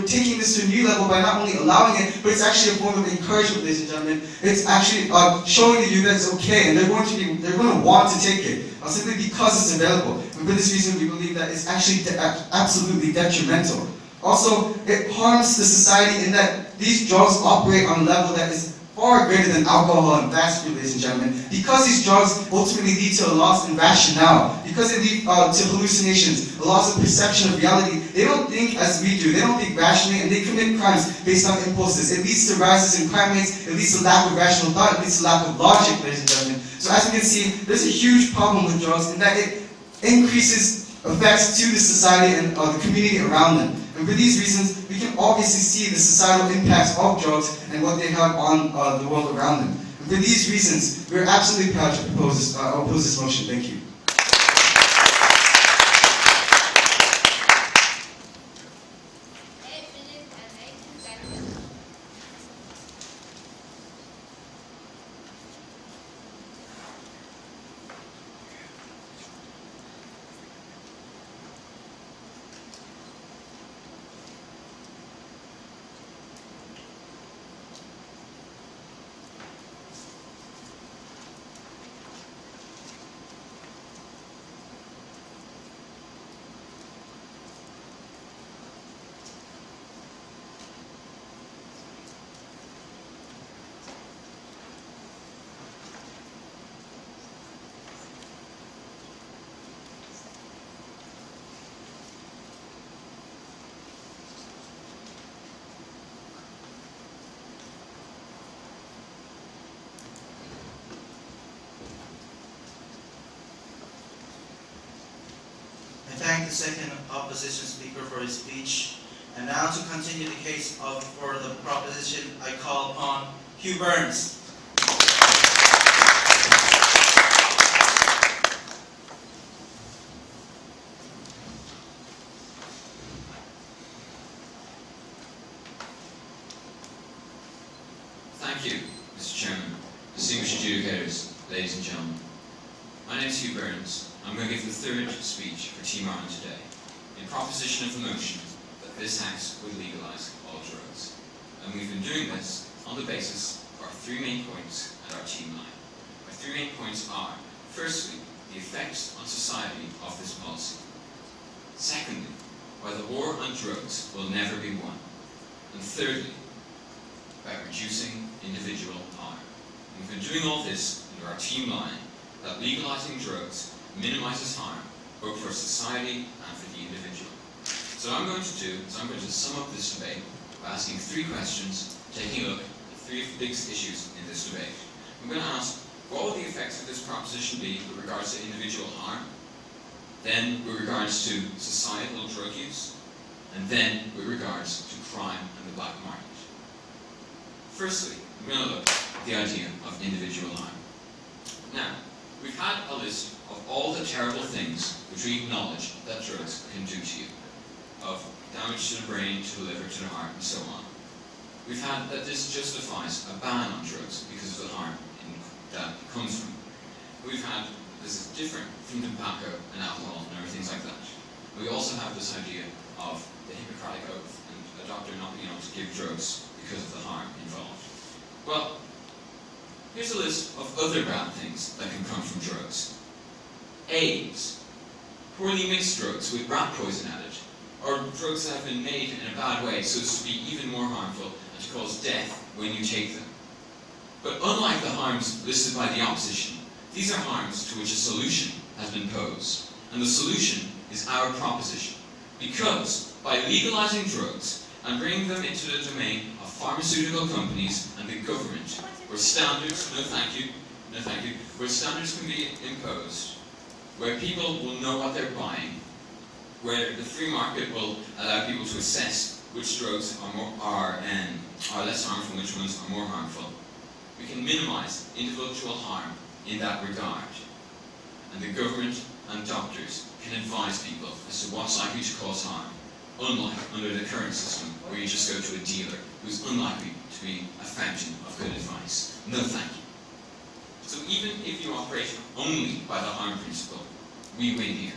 taking this to a new level by not only allowing it, but it's actually a form of encouragement, ladies and gentlemen. It's actually showing the youth that it's okay, and they're going to want to take it, simply because it's available. And for this reason, we believe that it's actually absolutely detrimental. Also, it harms the society in that these drugs operate on a level that is far far greater than alcohol and fast food, ladies and gentlemen. Because these drugs ultimately lead to a loss in rationale, because they lead to hallucinations, a loss of perception of reality, they don't think as we do, they don't think rationally, and they commit crimes based on impulses. It leads to rises in crime rates, it leads to lack of rational thought, it leads to lack of logic, ladies and gentlemen. So as we can see, there's a huge problem with drugs in that it increases effects to the society and the community around them. And for these reasons, we can obviously see the societal impacts of drugs and what they have on the world around them. And for these reasons, we're absolutely proud to oppose this motion. Thank you. 8 minutes and 18 seconds. I thank the second opposition speaker for his speech. And now to continue the case for the proposition, I call upon Hugh Burns. Thank you, Mr. Chairman, distinguished adjudicators, ladies and gentlemen. My name is Hugh Burns. I'm going to give the third speech for Team Ireland today, in proposition of the motion that this House would legalise all drugs. And we've been doing this on the basis of our three main points and our team line. Our three main points are, firstly, the effects on society of this policy. Secondly, why the war on drugs will never be won. And thirdly, about reducing individual harm. We've been doing all this under our team line that legalising drugs minimises harm, both for society and for the individual. So what I'm going to do is I'm going to sum up this debate by asking three questions, taking a look at three of the biggest issues in this debate. I'm going to ask, what would the effects of this proposition be with regards to individual harm? Then with regards to societal drug use, and then with regards to crime and the black market. Firstly, I'm going to look at the idea of individual harm. Now, we've had a list of all the terrible things which we acknowledge that drugs can do to you, of damage to the brain, to the liver, to the heart, and so on. We've had that this justifies a ban on drugs because of the harm that it comes from. We've had this is different from tobacco and alcohol and other things like that. We also have this idea of the Hippocratic Oath and a doctor not being able to give drugs because of the harm involved. Well, here's a list of other bad things that can come from drugs. AIDS, poorly mixed drugs with rat poison added, or drugs that have been made in a bad way so as to be even more harmful and to cause death when you take them. But unlike the harms listed by the opposition, these are harms to which a solution has been posed. And the solution is our proposition. Because by legalizing drugs and bringing them into the domain of pharmaceutical companies and the government, where standards, where standards can be imposed, where people will know what they're buying, where the free market will allow people to assess which drugs are less harmful and which ones are more harmful, we can minimize individual harm in that regard. And the government and doctors can advise people as to what's likely to cause harm, unlike under the current system where you just go to a dealer who's unlikely to be a fountain of good advice. No thank you. So even if you operate only by the harm principle, we win here.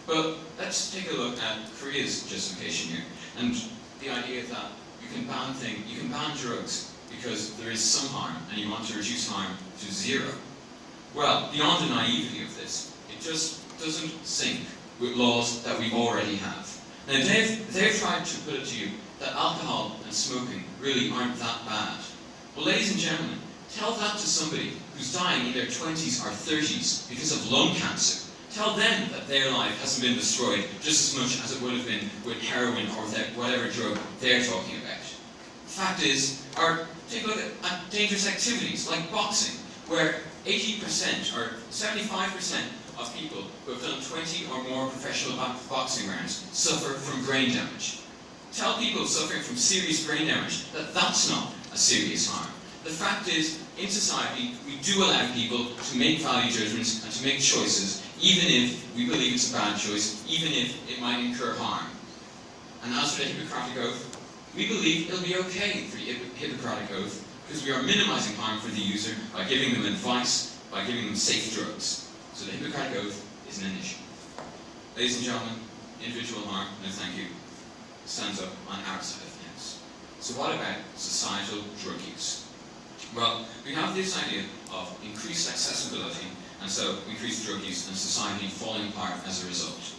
But let's take a look at Korea's justification here, and the idea that you can ban drugs because there is some harm and you want to reduce harm to zero. Well, beyond the naivety of this, it just doesn't sync with laws that we already have. Now they've tried to put it to you that alcohol and smoking really aren't that bad. Well, ladies ladies and gentlemen, tell that to somebody who's dying in their 20s or 30s because of lung cancer. Tell them that their life hasn't been destroyed just as much as it would have been with heroin or whatever drug they're talking about. The fact is, take a look at dangerous activities like boxing, where 80% or 75% of people who have done 20 or more professional boxing rounds suffer from brain damage. Tell people suffering from serious brain damage that that's not a serious harm. The fact is, in society, we do allow people to make value judgments and to make choices, even if we believe it's a bad choice, even if it might incur harm. And as for the Hippocratic Oath, we believe it'll be okay for the Hippocratic Oath because we are minimizing harm for the user by giving them advice, by giving them safe drugs. So the Hippocratic Oath isn't an issue. Ladies and gentlemen, individual harm, no thank you, stands up on our side of the house. So what about societal drug use? Well, we have this idea of increased accessibility, and so increased drug use and society falling apart as a result.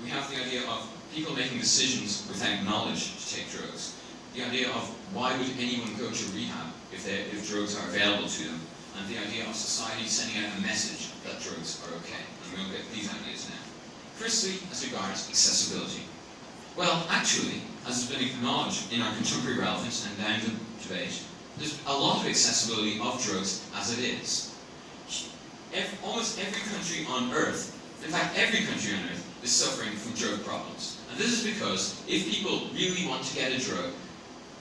We have the idea of people making decisions without knowledge to take drugs. The idea of why would anyone go to rehab if drugs are available to them, and the idea of society sending out a message that drugs are okay. And we'll get these ideas now. Firstly, as regards accessibility. Well, actually, as has been acknowledged in our contemporary relevance and down the debate, there's a lot of accessibility of drugs as it is. Almost every country on Earth, in fact every country on Earth, is suffering from drug problems. And this is because if people really want to get a drug,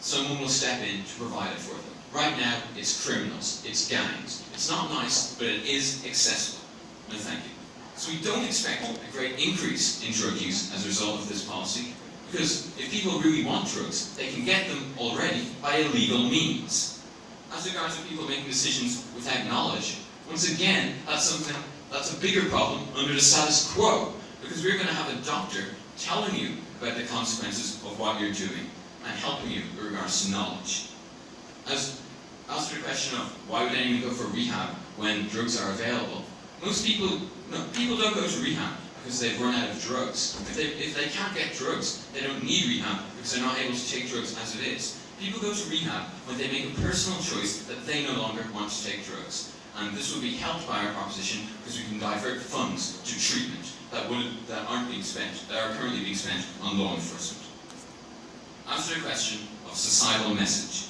someone will step in to provide it for them. Right now, it's criminals, it's gangs. It's not nice, but it is accessible. No thank you. So we don't expect a great increase in drug use as a result of this policy, because if people really want drugs, they can get them already by illegal means. As regards to people making decisions without knowledge, once again, that's a bigger problem under the status quo, because we're going to have a doctor telling you about the consequences of what you're doing and helping you with regards to knowledge. As for the question of why would anyone go for rehab when drugs are available, people don't go to rehab because they've run out of drugs. If they can't get drugs, they don't need rehab because they're not able to take drugs as it is. People go to rehab when they make a personal choice that they no longer want to take drugs. And this will be helped by our proposition because we can divert funds to treatment that are currently being spent on law enforcement. As to the question of societal message,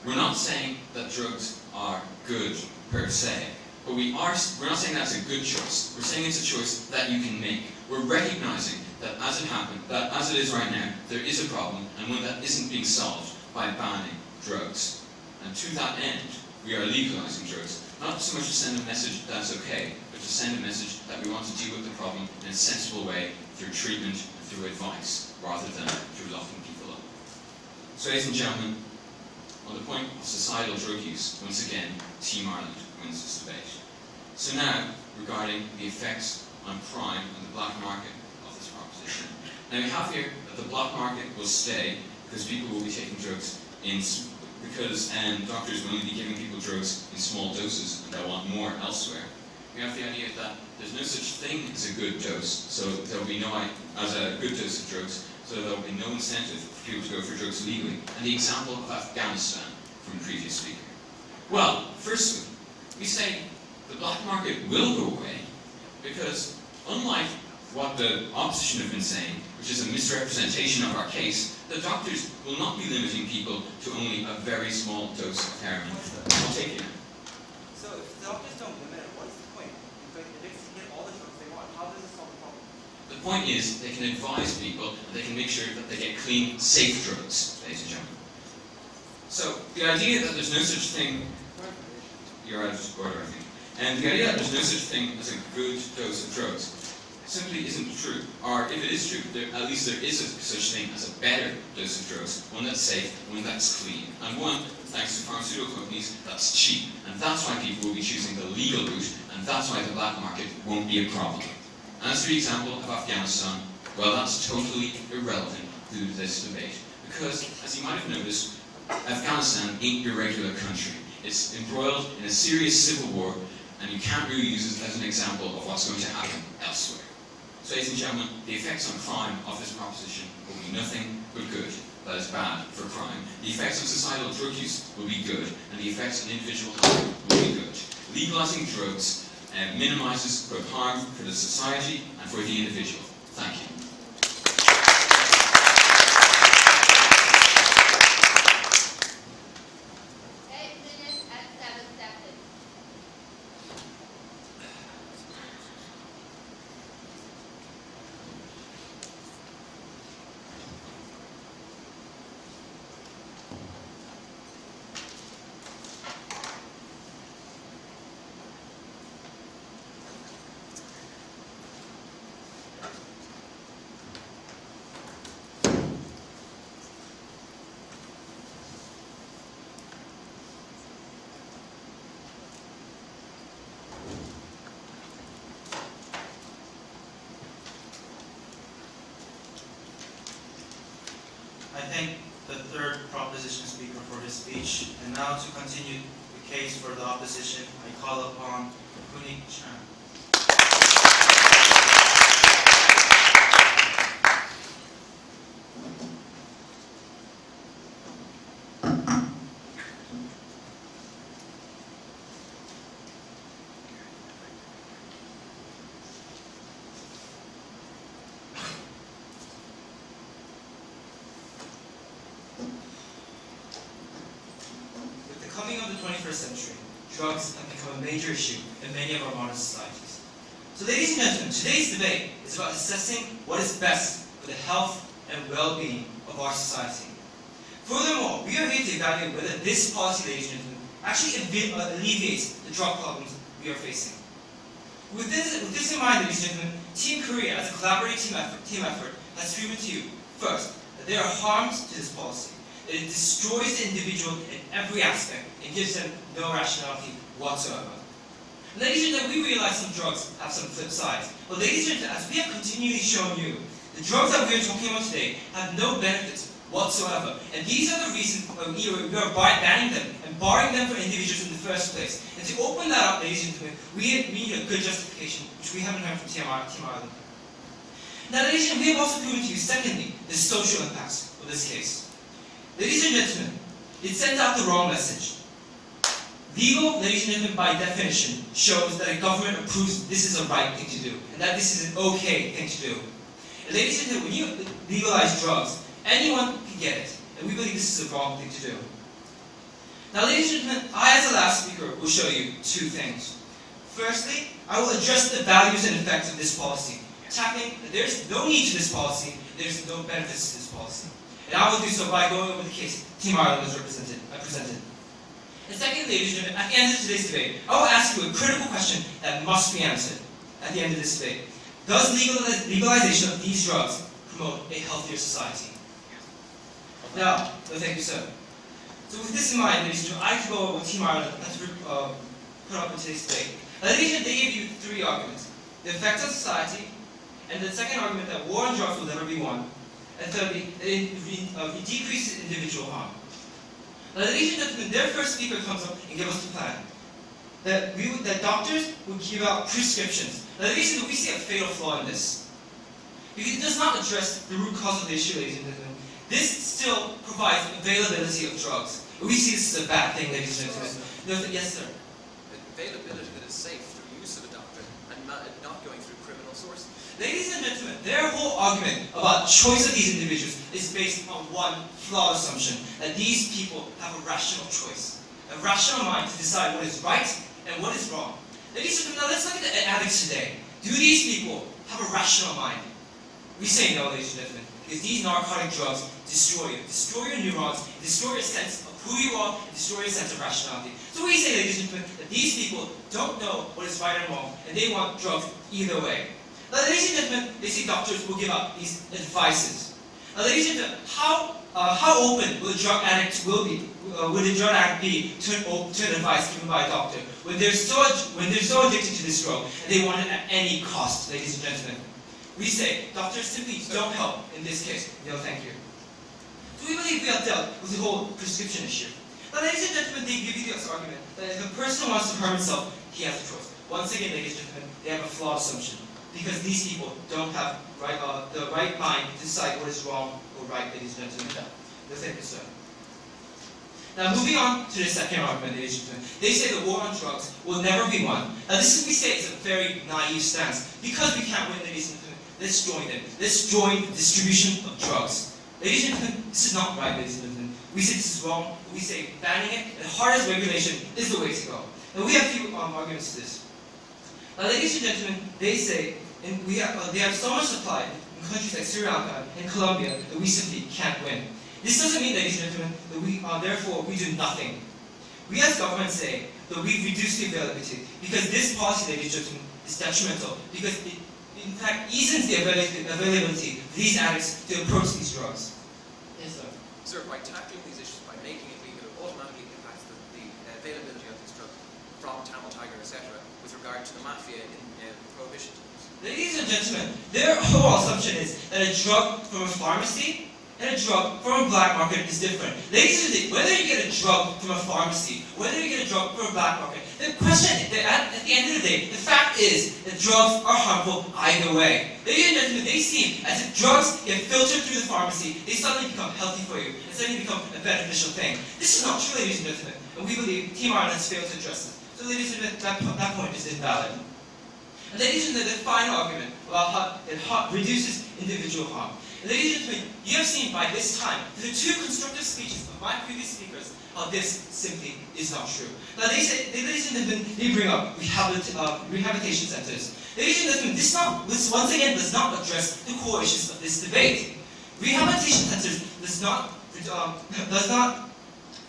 we're not saying that drugs are good per se, but we're not saying that's a good choice. We're saying it's a choice that you can make. We're recognizing that as it is right now, there is a problem and one that isn't being solved by banning drugs. And to that end, we are legalizing drugs. Not so much to send a message that's okay, but to send a message that we want to deal with the problem in a sensible way through treatment and through advice, rather than through locking people up. So, ladies and gentlemen, on the point of societal drug use, once again, Team Ireland wins this debate. So now, regarding the effects on crime and the black market of this proposition. Now we have here that the black market will stay because people will be taking drugs because doctors will only be giving people drugs in small doses and they'll want more elsewhere. We have the idea that there's no such thing as a good dose, so there will be as a good dose of drugs, so there will be no incentive for people to go for drugs legally. And the example of Afghanistan from the previous speaker. Well, firstly, we say the black market will go away because unlike what the opposition have been saying, which is a misrepresentation of our case, the doctors will not be limiting people to only a very small dose of heroin. I'll take it. So if the doctors don't limit it, what's the point? If they can get all the drugs they want, how does this solve the problem? The point is, they can advise people, and they can make sure that they get clean, safe drugs, ladies and gentlemen. So the idea that there's no such thing, you're out of order, I think, and the idea that there's no such thing as a good dose of drugs simply isn't true. Or if it is true, at least there is such thing as a better dose of drugs, one that's safe, one that's clean, and one, thanks to pharmaceutical companies, that's cheap. And that's why people will be choosing the legal route, and that's why the black market won't be a problem. And as for the example of Afghanistan, well, that's totally irrelevant to this debate. Because, as you might have noticed, Afghanistan ain't your regular country. It's embroiled in a serious civil war, and you can't really use it as an example of what's going to happen elsewhere. So, ladies and gentlemen, the effects on crime of this proposition will be nothing but good. That is bad for crime. The effects of societal drug use will be good, and the the effects on individual harm will be good. Legalizing drugs minimises both harm for the society and for the individual. Thank you. 8 minutes and 7 seconds. I thank the third proposition speaker for his speech, and now to continue the case for the opposition, I call upon Kunik Chan. With the coming of the 21st century, drugs have become a major issue in many of our modern societies. So ladies and gentlemen, today's debate is about assessing what is best for the health and well-being of our society. Furthermore, we are here to evaluate whether this policy, ladies and gentlemen, actually alleviates the drug problems we are facing. With this in mind, ladies and gentlemen, Team Korea, as a collaborative team effort, has proven to you, first, that there are harms to this policy, that it destroys the individual in every aspect and gives them no rationality whatsoever. Ladies and gentlemen, we realize some drugs have some flip sides, but ladies and gentlemen, as we have continually shown you, the drugs that we are talking about today have no benefits whatsoever, and these are the reasons why we are banning them and barring them for individuals in the first place. And to open that up, ladies and gentlemen, we need a good justification, which we haven't heard from Team Ireland. Now, ladies and gentlemen, we have also proven to you, secondly, the social impacts of this case. Ladies and gentlemen, it sends out the wrong message. Legal, ladies and gentlemen, by definition, shows that a government approves this is a right thing to do, and that this is an okay thing to do. And ladies and gentlemen, when you legalize drugs, anyone can get it, and we believe this is a wrong thing to do. Now, ladies and gentlemen, I, as the last speaker, will show you two things. Firstly, I will address the values and effects of this policy, tackling that there's no need to this policy, there's no benefits to this policy. And I will do so by going over the case Team Ireland has presented. And secondly, ladies and gentlemen, at the end of today's debate, I will ask you a critical question that must be answered at the end of this debate. Does legalization of these drugs promote a healthier society? Now, thank you, sir. So with this in mind, ladies and gentlemen, I can go over what Team Ireland has put up in today's debate. Ladies and gentlemen, they gave you three arguments. The effects on society, and the second argument that war on drugs will never be won, and thirdly, that it decreases individual harm. Now, ladies and gentlemen, their first speaker comes up and gives us the plan. That doctors would give out prescriptions. Now, ladies and gentlemen, we see a fatal flaw in this. Because it does not address the root cause of the issue, ladies and gentlemen. This still provides availability of drugs. We see this as a bad thing, ladies and gentlemen. No, yes, sir. Availability that is safe through use of a doctor and not going through criminal sources. Ladies and gentlemen, their whole argument about choice of these individuals is based on one flawed assumption, that these people have a rational choice, a rational mind to decide what is right and what is wrong. Ladies and gentlemen, now let's look at the addicts today. Do these people have a rational mind? We say no, ladies and gentlemen, because these narcotic drugs destroy you. Destroy your neurons, destroy your sense of who you are, and destroy your sense of rationality. So we say, ladies and gentlemen, that these people don't know what is right and wrong, and they want drugs either way. Now, ladies and gentlemen, they say doctors will give out these advices. Now, ladies and gentlemen, how open will a drug addict be to an advice given by a doctor when they're so addicted to this drug and they want it at any cost, ladies and gentlemen? We say doctors simply don't help in this case. No, thank you. So we believe we have dealt with the whole prescription issue. Now, ladies and gentlemen, they give you this argument that if a person wants to harm himself, he has a choice. Once again, ladies and gentlemen, they have a flawed assumption. Because these people don't have the right mind to decide what is wrong or right, ladies and gentlemen. No, thank you, sir. Now moving on to the second argument, ladies and gentlemen. They say the war on drugs will never be won. Now this is, we say, is a very naive stance. Because we can't win, ladies and gentlemen, let's join them. Let's join the distribution of drugs. Ladies and gentlemen, this is not right, ladies and gentlemen. We say this is wrong. We say banning it and hard as regulation is the way to go. And we have a few arguments to this. Now, ladies and gentlemen, they say, and they have so much supply in countries like Sri Lanka and Colombia that we simply can't win. This doesn't mean, ladies and gentlemen, that therefore we do nothing. We as government say that we reduce the availability because this policy, ladies and gentlemen, is detrimental because it in fact eases the availability of these addicts to approach these drugs. Yes, sir. Sir, by tackling these issues, by making it legal, it automatically impacts the availability of this drug from Tamil Tiger, etc., with regard to the mafia in prohibition. Ladies and gentlemen, their whole assumption is that a drug from a pharmacy and a drug from a black market is different. Ladies and gentlemen, whether you get a drug from a pharmacy, whether you get a drug from a black market, the question, at the end of the day, the fact is that drugs are harmful either way. Ladies and gentlemen, they seem as if drugs get filtered through the pharmacy, they suddenly become healthy for you, and suddenly become a beneficial thing. This is not true, ladies and gentlemen, and we believe Team Ireland has failed to address this. So ladies and gentlemen, that point is invalid. And ladies and gentlemen, the final argument about how it reduces individual harm. And ladies and gentlemen, you have seen by this time, through the two constructive speeches of my previous speakers, how this simply is not true. Now they say, ladies and gentlemen, they bring up rehabilitation centers. Ladies and gentlemen, this once again does not address the core issues of this debate. Rehabilitation centers does not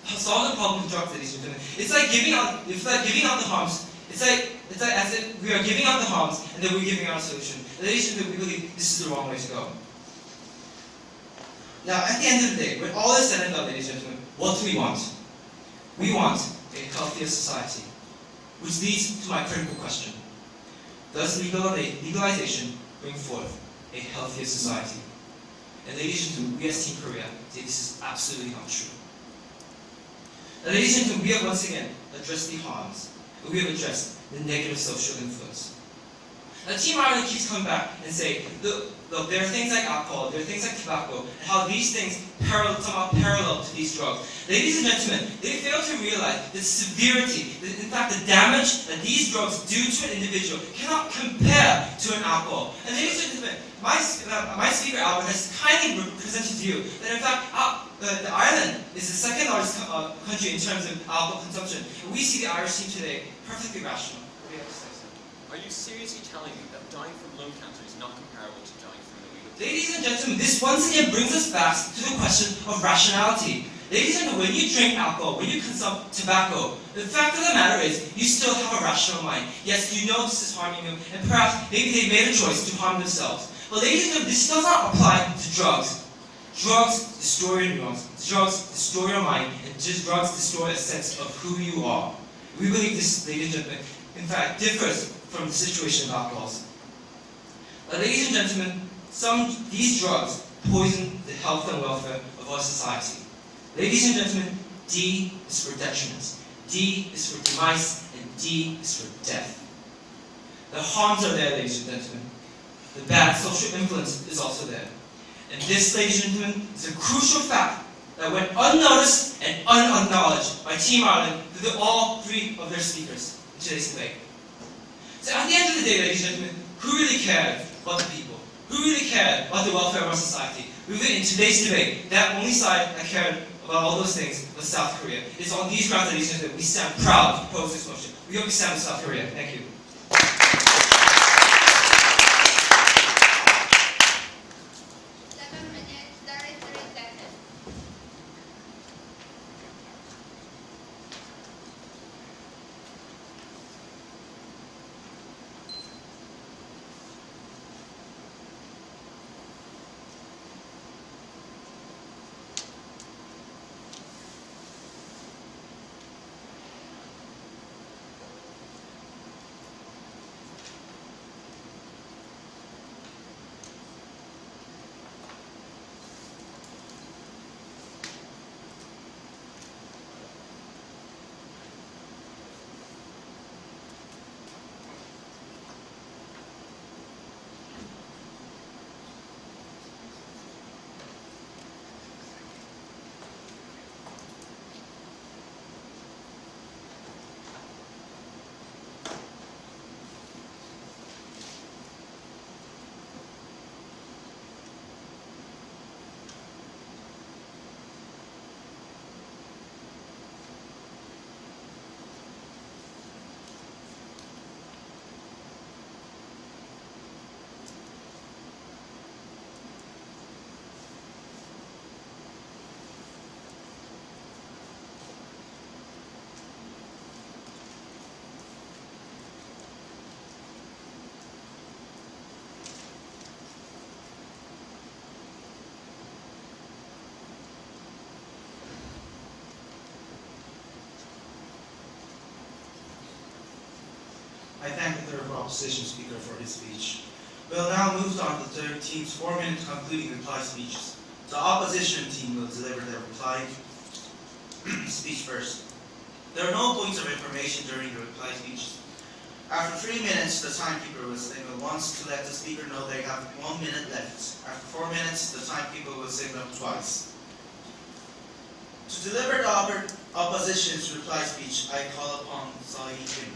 solve the problem of drugs, ladies and gentlemen. It's like giving out the harms. It's like as if we are giving out the harms and then we're giving out a solution. Ladies and gentlemen, we believe this is the wrong way to go. Now, at the end of the day, when all is said and done, ladies and gentlemen, what do we want? We want a healthier society, which leads to my critical question. Does legalization bring forth a healthier society? And ladies and gentlemen, we as Team Korea say this is absolutely not true. Now, ladies and gentlemen, we have once again addressed the harms, but we have addressed the negative social influence. Now, Team Ireland keeps coming back and saying, look, there are things like alcohol, there are things like tobacco, and how these things somehow parallel to these drugs. Ladies and gentlemen, they fail to realize the severity, in fact the damage that these drugs do to an individual cannot compare to an alcohol. And ladies and gentlemen, my speaker Albert has kindly presented to you that in fact the Ireland is the second largest country in terms of alcohol consumption. And we see the Irish team today perfectly rational. Are you seriously telling me that dying from lung cancer is not comparable to dying from an illegal? Ladies and gentlemen, this once again brings us back to the question of rationality. Ladies and gentlemen, when you drink alcohol, when you consume tobacco, the fact of the matter is, you still have a rational mind. Yes, you know this is harming you, and perhaps maybe they made a choice to harm themselves. But ladies and gentlemen, this does not apply to drugs. Drugs destroy your neurons, drugs destroy your mind, and drugs destroy a sense of who you are. We believe this, ladies and gentlemen, in fact, differs from the situation of alcohols. But ladies and gentlemen, these drugs poison the health and welfare of our society. Ladies and gentlemen, D is for detriment, D is for demise, and D is for death. The harms are there, ladies and gentlemen. The bad social influence is also there. And this, ladies and gentlemen, is a crucial fact that went unnoticed and unacknowledged by Team Ireland through all three of their speakers in today's debate. So at the end of the day, ladies and gentlemen, who really cared about the people? Who really cared about the welfare of our society? In today's debate, that only side that cared about all those things was South Korea. It's on these grounds, ladies and gentlemen, we stand proud to propose this motion. We hope you stand with South Korea. Thank you. I thank the third opposition speaker for his speech. We'll now move on to the third team's 4-minute concluding reply speeches. The opposition team will deliver their reply speech first. There are no points of information during the reply speeches. After 3 minutes, the timekeeper will signal once to let the speaker know they have 1 minute left. After 4 minutes, the timekeeper will signal twice. To deliver the opposition's reply speech, I call upon Saeed Kim.